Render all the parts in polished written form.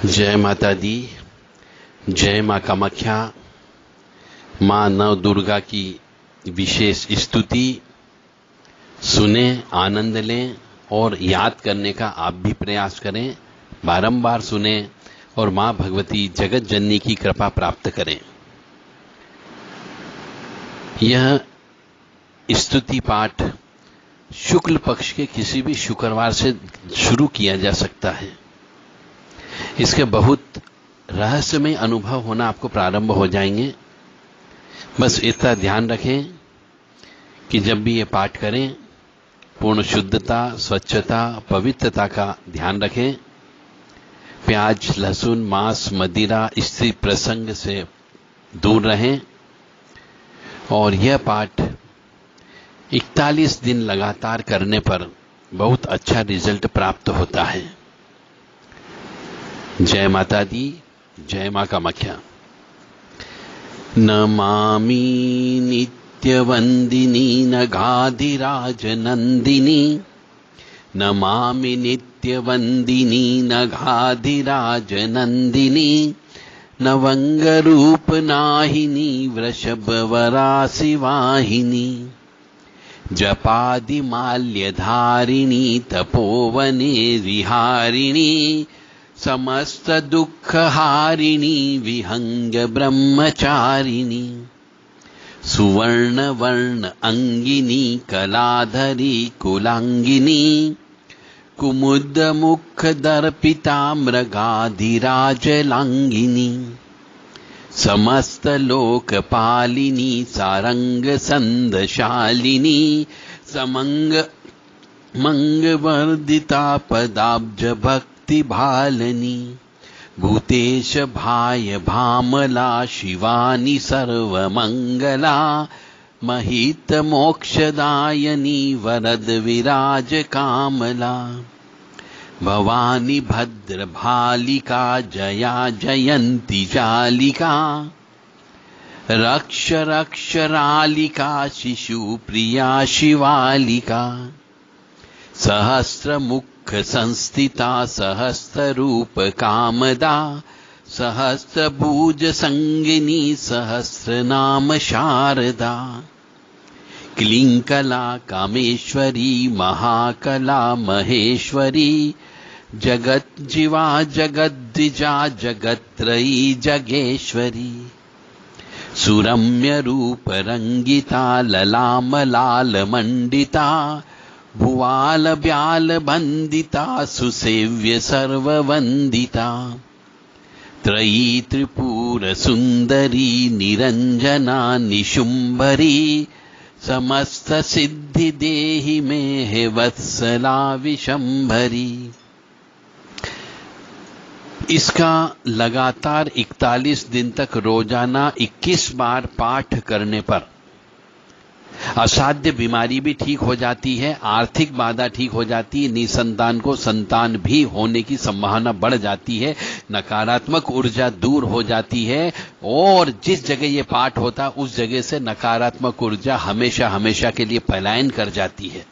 जय माता दी, जय माँ कामाख्या। माँ नव दुर्गा की विशेष स्तुति सुने, आनंद लें और याद करने का आप भी प्रयास करें। बारंबार सुने और माँ भगवती जगत जननी की कृपा प्राप्त करें। यह स्तुति पाठ शुक्ल पक्ष के किसी भी शुक्रवार से शुरू किया जा सकता है। इसके बहुत रहस्यमय अनुभव होना आपको प्रारंभ हो जाएंगे। बस इतना ध्यान रखें कि जब भी ये पाठ करें पूर्ण शुद्धता, स्वच्छता, पवित्रता का ध्यान रखें। प्याज, लहसुन, मांस, मदिरा, स्त्री प्रसंग से दूर रहें। और यह पाठ 41 दिन लगातार करने पर बहुत अच्छा रिजल्ट प्राप्त होता है। जय माता दी, जय माँ कामाख्या। नमामि नित्यवंदिनी नगाधिराज नंदिनी, नमामि नित्यवंदिनी नगाधिराज नंदिनी, नवंगरूप नाहिनी वृषभवरासि वाहिनी, जपादि माल्यधारिणी तपोवने विहारिणी, समस्त दुख हारिणी विहंग ब्रह्मचारिणी, सुवर्ण वर्ण अंगिनी कलाधरी कुलांगिनी, कुमुद मुख दर्पिता मृगाधिराज लांगिनी, समस्त लोकपालिनी सारंग संदशालिनी, समंग मंग वर्धिता पदाब्ज भक्ति भालनी, भूतेश भाय भामला शिवानी सर्वमंगला, महित मोक्षदायनी वरद विराज कामला, भवानी भद्र भालिका जया जयंती जालिका, रक्ष रक्ष रालिका शिशु प्रिया शिवालिका, सहस्र मुख संस्थिता सहस्र रूप कामदा, सहस्र भुज संगिनी सहस्र नाम शारदा, क्लींकला कामेश्वरी महाकला महेश्वरी, जगत जीवा जगद्विजा जगत्रयी जगेश्वरी, सुरम्य रूप रंगिता ललाम लाल मंडिता, भुवाल ब्याल बंदिता सुसेव्य सर्ववंदिता, त्रयी त्रिपुर सुंदरी निरंजना निशुंभरी, समस्त सिद्धि देहि में है वत्सला विशंभरी। इसका लगातार 41 दिन तक रोजाना 21 बार पाठ करने पर असाध्य बीमारी भी ठीक हो जाती है, आर्थिक बाधा ठीक हो जाती है, निसंतान को संतान भी होने की संभावना बढ़ जाती है, नकारात्मक ऊर्जा दूर हो जाती है और जिस जगह ये पाठ होता उस जगह से नकारात्मक ऊर्जा हमेशा हमेशा के लिए पलायन कर जाती है।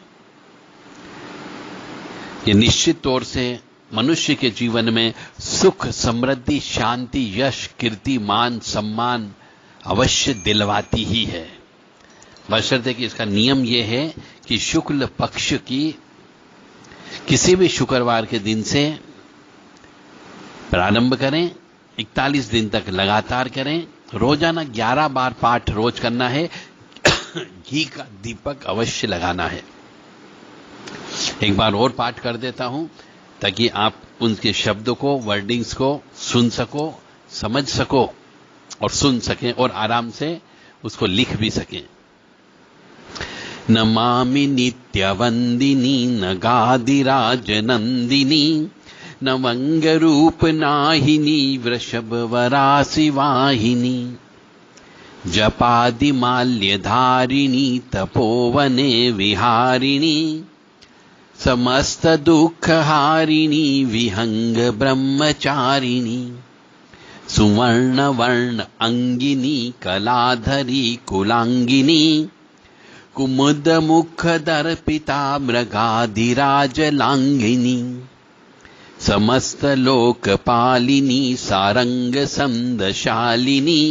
ये निश्चित तौर से मनुष्य के जीवन में सुख, समृद्धि, शांति, यश, कीर्ति, मान, सम्मान अवश्य दिलवाती ही है। बशर्ते कि इसका नियम यह है कि शुक्ल पक्ष की किसी भी शुक्रवार के दिन से प्रारंभ करें, 41 दिन तक लगातार करें, रोजाना 11 बार पाठ रोज करना है, घी का दीपक अवश्य लगाना है। एक बार और पाठ कर देता हूं ताकि आप उनके शब्दों को, वर्डिंग्स को सुन सको, समझ सको और सुन सकें और आराम से उसको लिख भी सकें। नमामि नित्यवंदिनी नगाधिराज नंदिनी, नवंग रूप नाहिनी वृषभवरासि वाहिनी, जपादि माल्यधारिणी तपोवने विहारिणी, समस्त दुख हारिणी विहंग ब्रह्मचारिणी, सुवर्ण वर्ण अंगिनी कलाधरी कुलांगिनी, कुमुद मुख दर्पिता मृगाधिराज लांगिनी, समस्त लोकपालिनी सारंग संदशालिनी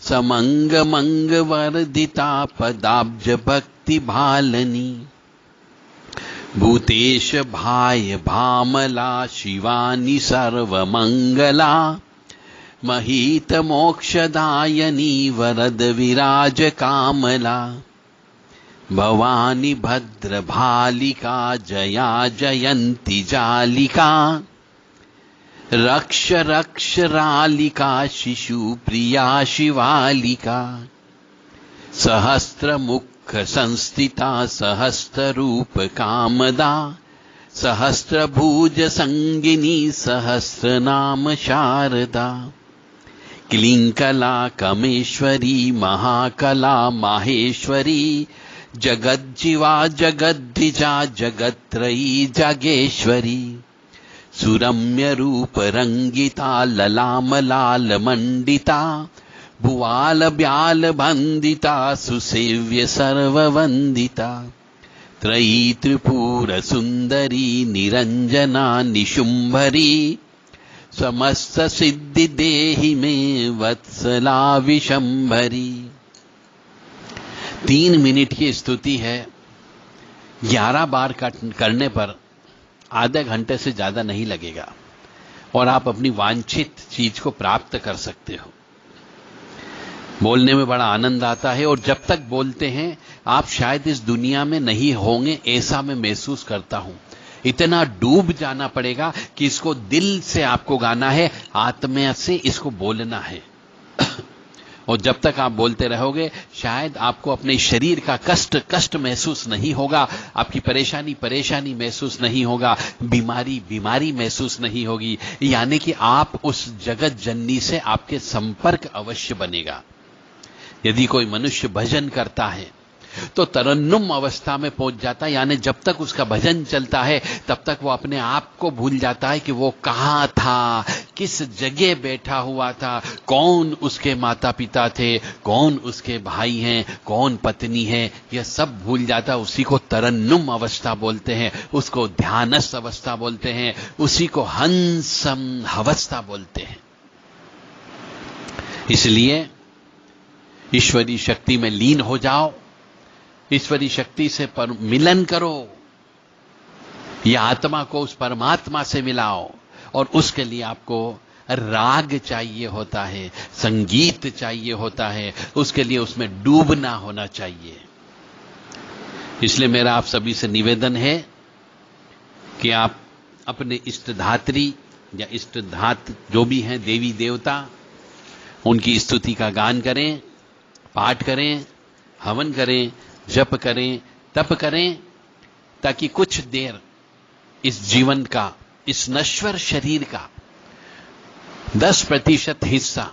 समंग मंग वर्धिता पदाब्ज भक्ति भालनी भूतेश भाय भामला शिवानी सर्वमंगला महीत मोक्षदायनी वरद विराज कामला भवानी भद्र भालिका जया जयंती जालिका रक्ष रक्ष रालिका शिशु प्रिया शिवालिका सहस्त्र मुख संस्थिता सहस्त्र रूप कामदा सहस्त्र भुज संगिनी सहस्त्र नाम शारदा क्लींकला कमेश्वरी महाकला माहेश्वरी जगज्जीवा जगद्विजा जगत्रयी जागेश्वरी सुरम्य रूप रंगिता ललाम लाल मंडिता भुवाल ब्याल बंदिता सुसेव्य सर्ववंदिता त्रयी त्रिपुर सुंदरी निरंजना निशुंभरी समस्त सिद्धि देहि में वत्सला विशंभरी। 3 मिनट की स्तुति है। 11 बार करने पर आधे घंटे से ज्यादा नहीं लगेगा और आप अपनी वांछित चीज को प्राप्त कर सकते हो। बोलने में बड़ा आनंद आता है और जब तक बोलते हैं आप शायद इस दुनिया में नहीं होंगे, ऐसा मैं महसूस करता हूं। इतना डूब जाना पड़ेगा कि इसको दिल से आपको गाना है, आत्मा से इसको बोलना है। और जब तक आप बोलते रहोगे शायद आपको अपने शरीर का कष्ट महसूस नहीं होगा, आपकी परेशानी महसूस नहीं होगा, बीमारी महसूस नहीं होगी। यानी कि आप उस जगत जननी से आपके संपर्क अवश्य बनेगा। यदि कोई मनुष्य भजन करता है तो तरन्नुम अवस्था में पहुंच जाता है, यानी जब तक उसका भजन चलता है तब तक वो अपने आप को भूल जाता है कि वो कहां था, किस जगह बैठा हुआ था, कौन उसके माता पिता थे, कौन उसके भाई हैं, कौन पत्नी है, यह सब भूल जाता। उसी को तरन्नुम अवस्था बोलते हैं, उसको ध्यानस्थ अवस्था बोलते हैं, उसी को हंसम अवस्था बोलते हैं। इसलिए ईश्वरी शक्ति में लीन हो जाओ, ईश्वरी शक्ति से मिलन करो, या आत्मा को उस परमात्मा से मिलाओ। और उसके लिए आपको राग चाहिए होता है, संगीत चाहिए होता है, उसके लिए उसमें डूबना होना चाहिए। इसलिए मेरा आप सभी से निवेदन है कि आप अपने इष्टधात्री या इष्टधात जो भी हैं, देवी देवता, उनकी स्तुति का गान करें, पाठ करें, हवन करें, जप करें, तप करें, ताकि कुछ देर इस जीवन का, इस नश्वर शरीर का 10% हिस्सा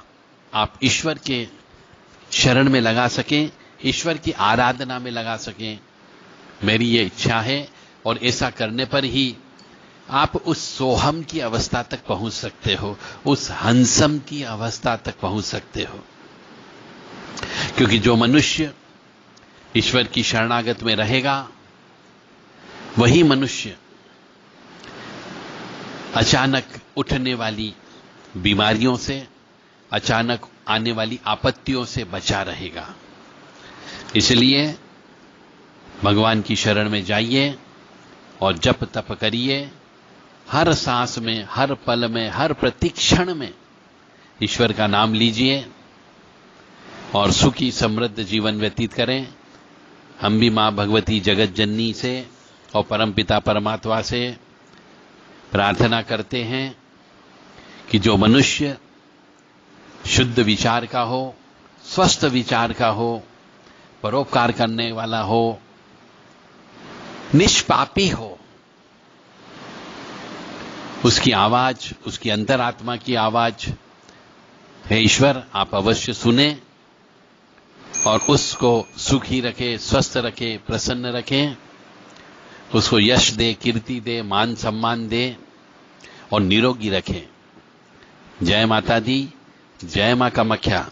आप ईश्वर के शरण में लगा सकें, ईश्वर की आराधना में लगा सकें। मेरी ये इच्छा है और ऐसा करने पर ही आप उस सोहम की अवस्था तक पहुंच सकते हो, उस हंसम की अवस्था तक पहुंच सकते हो। क्योंकि जो मनुष्य ईश्वर की शरणागत में रहेगा वही मनुष्य अचानक उठने वाली बीमारियों से, अचानक आने वाली आपत्तियों से बचा रहेगा। इसलिए भगवान की शरण में जाइए और जप तप करिए। हर सांस में, हर पल में, हर प्रतिक्षण में ईश्वर का नाम लीजिए और सुखी समृद्ध जीवन व्यतीत करें। हम भी मां भगवती जगत जननी से और परमपिता परमात्मा से प्रार्थना करते हैं कि जो मनुष्य शुद्ध विचार का हो, स्वस्थ विचार का हो, परोपकार करने वाला हो, निष्पापी हो, उसकी आवाज, उसकी अंतरात्मा की आवाज है ईश्वर, आप अवश्य सुने और उसको सुखी रखे, स्वस्थ रखे, प्रसन्न रखे, उसको यश दे, कीर्ति दे, मान सम्मान दे और निरोगी रखे। जय माता दी, जय मां कामाख्या।